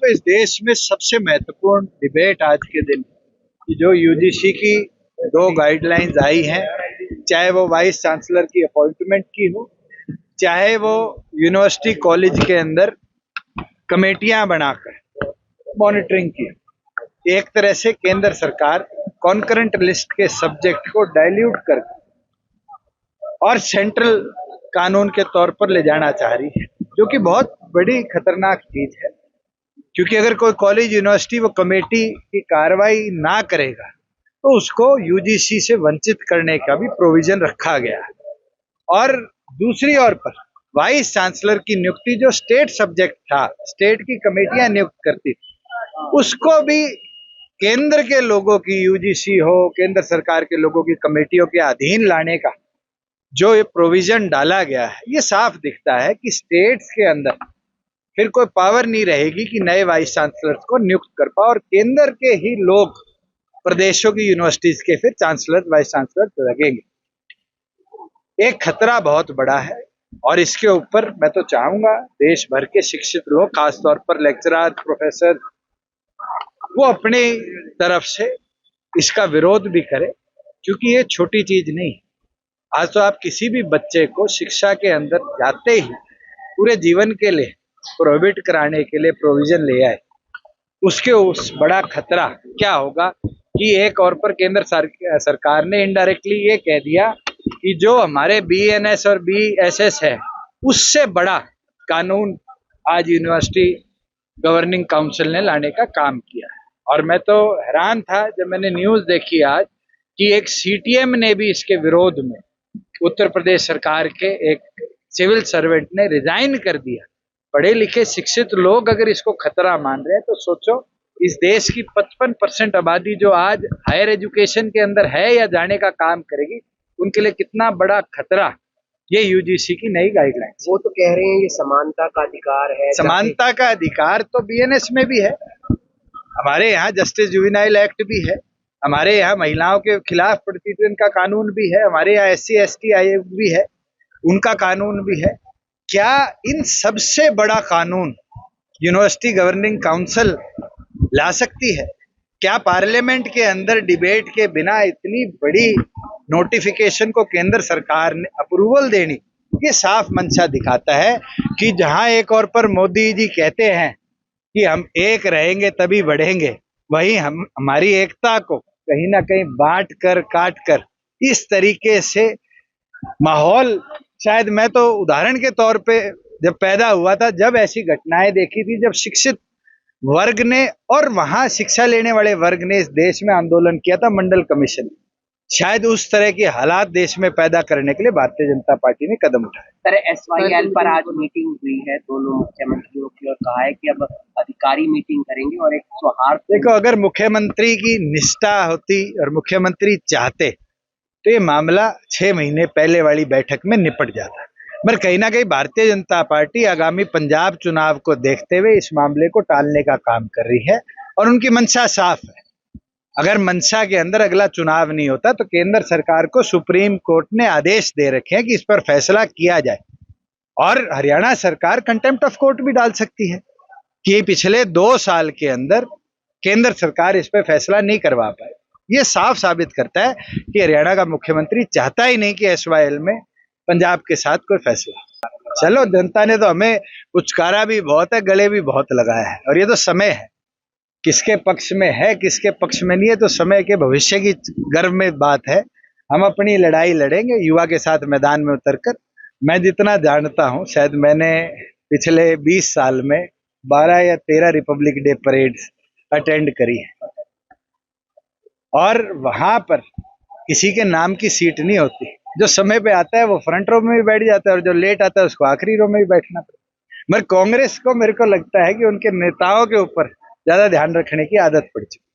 देखो, इस देश में सबसे महत्वपूर्ण डिबेट आज के दिन की जो यूजीसी की दो गाइडलाइंस आई हैं, चाहे वो वाइस चांसलर की अपॉइंटमेंट की हो, चाहे वो यूनिवर्सिटी कॉलेज के अंदर कमेटियां बनाकर मॉनिटरिंग की, एक तरह से केंद्र सरकार कॉन्करेंट लिस्ट के सब्जेक्ट को डाइल्यूट कर और सेंट्रल कानून के तौर पर ले जाना चाह रही है, जो कि बहुत बड़ी खतरनाक चीज है। क्योंकि अगर कोई कॉलेज यूनिवर्सिटी वो कमेटी की कार्रवाई ना करेगा तो उसको यूजीसी से वंचित करने का भी प्रोविजन रखा गया है। और दूसरी ओर पर वाइस चांसलर की नियुक्ति जो स्टेट सब्जेक्ट था, स्टेट की कमेटियां नियुक्त करती थी, उसको भी केंद्र के लोगों की, यूजीसी हो, केंद्र सरकार के लोगों की कमेटियों के अधीन लाने का जो ये प्रोविजन डाला गया है, ये साफ दिखता है कि स्टेट्स के अंदर फिर कोई पावर नहीं रहेगी कि नए वाइस चांसलर को नियुक्त कर पाओ, और केंद्र के ही लोग प्रदेशों की यूनिवर्सिटीज के फिर चांसलर, वाइस चांसलर लगेंगे। एक खतरा बहुत बड़ा है और इसके ऊपर मैं तो चाहूंगा देश भर के शिक्षित लोग, खासतौर पर लेक्चरर, प्रोफेसर, वो अपनी तरफ से इसका विरोध भी करें, क्योंकि ये छोटी चीज नहीं। आज तो आप किसी भी बच्चे को शिक्षा के अंदर जाते ही पूरे जीवन के लिए प्रोहिबिट कराने के लिए प्रोविजन ले आए, उसके उस बड़ा खतरा क्या होगा कि एक और पर केंद्र सरकार ने इनडायरेक्टली ये कह दिया कि जो हमारे बीएनएस और बीएसएस है, उससे बड़ा कानून आज यूनिवर्सिटी गवर्निंग काउंसिल ने लाने का काम किया है। और मैं तो हैरान था जब मैंने न्यूज देखी आज कि एक सीटीएम ने भी इसके विरोध में, उत्तर प्रदेश सरकार के एक सिविल सर्वेंट ने रिजाइन कर दिया। पढ़े लिखे शिक्षित लोग अगर इसको खतरा मान रहे हैं तो सोचो, इस देश की 55% आबादी जो आज हायर एजुकेशन के अंदर है या जाने का काम करेगी, उनके लिए कितना बड़ा खतरा ये यूजीसी की नई गाइडलाइन। वो तो कह रहे हैं ये समानता का अधिकार है। समानता का अधिकार तो बीएनएस में भी है, हमारे यहाँ जस्टिस जुवेनाइल एक्ट भी है, हमारे यहाँ महिलाओं के खिलाफ प्रतिबंध का कानून भी है, हमारे यहाँ SC ST आयोग भी है, उनका कानून भी है। क्या इन सबसे बड़ा कानून यूनिवर्सिटी गवर्निंग काउंसिल ला सकती है? क्या पार्लियामेंट के अंदर डिबेट के बिना इतनी बड़ी नोटिफिकेशन को केंद्र सरकार ने अप्रूवल देनी, ये साफ मंशा दिखाता है कि जहां एक और पर मोदी जी कहते हैं कि हम एक रहेंगे तभी बढ़ेंगे, वहीं हमारी एकता को कहीं ना कहीं बांट कर, काट कर इस तरीके से माहौल, शायद मैं तो उदाहरण के तौर पे जब पैदा हुआ था, जब ऐसी घटनाएं देखी थी, जब शिक्षित वर्ग ने और वहां शिक्षा लेने वाले वर्ग ने इस देश में आंदोलन किया था मंडल कमीशन, शायद उस तरह के हालात देश में पैदा करने के लिए भारतीय जनता पार्टी ने कदम उठाए। सर, SYL पर आज मीटिंग हुई है दोनों मुख्यमंत्रियों की, और कहा है कि अब अधिकारी मीटिंग करेंगे और एक सौहार्द। देखो, अगर मुख्यमंत्री की निष्ठा होती और मुख्यमंत्री चाहते तो ये मामला 6 महीने पहले वाली बैठक में निपट जाता। मगर कहीं ना कहीं भारतीय जनता पार्टी आगामी पंजाब चुनाव को देखते हुए इस मामले को टालने का काम कर रही है, और उनकी मंशा साफ है। अगर मंशा के अंदर अगला चुनाव नहीं होता तो केंद्र सरकार को सुप्रीम कोर्ट ने आदेश दे रखे हैं कि इस पर फैसला किया जाए, और हरियाणा सरकार कंटेम्प्ट ऑफ कोर्ट भी डाल सकती है कि पिछले 2 साल के अंदर केंद्र सरकार इस पर फैसला नहीं करवा पाए। ये साफ साबित करता है कि हरियाणा का मुख्यमंत्री चाहता ही नहीं कि SYL में पंजाब के साथ कोई फैसला। चलो, जनता ने तो हमें पुचकारा भी बहुत है, गले भी बहुत लगाया है, और ये तो समय है, किसके पक्ष में है किसके पक्ष में नहीं है तो समय के भविष्य की गर्व में बात है। हम अपनी लड़ाई लड़ेंगे युवा के साथ मैदान में उतरकर। मैं जितना जानता हूं, शायद मैंने पिछले 20 साल में 12 या 13 रिपब्लिक डे परेड्स अटेंड करी है, और वहां पर किसी के नाम की सीट नहीं होती। जो समय पे आता है वो फ्रंट रो में भी बैठ जाता है, और जो लेट आता है उसको आखिरी रो में भी बैठना पड़ता है। मगर कांग्रेस को, मेरे को लगता है कि उनके नेताओं के ऊपर ज्यादा ध्यान रखने की आदत पड़ चुकी है।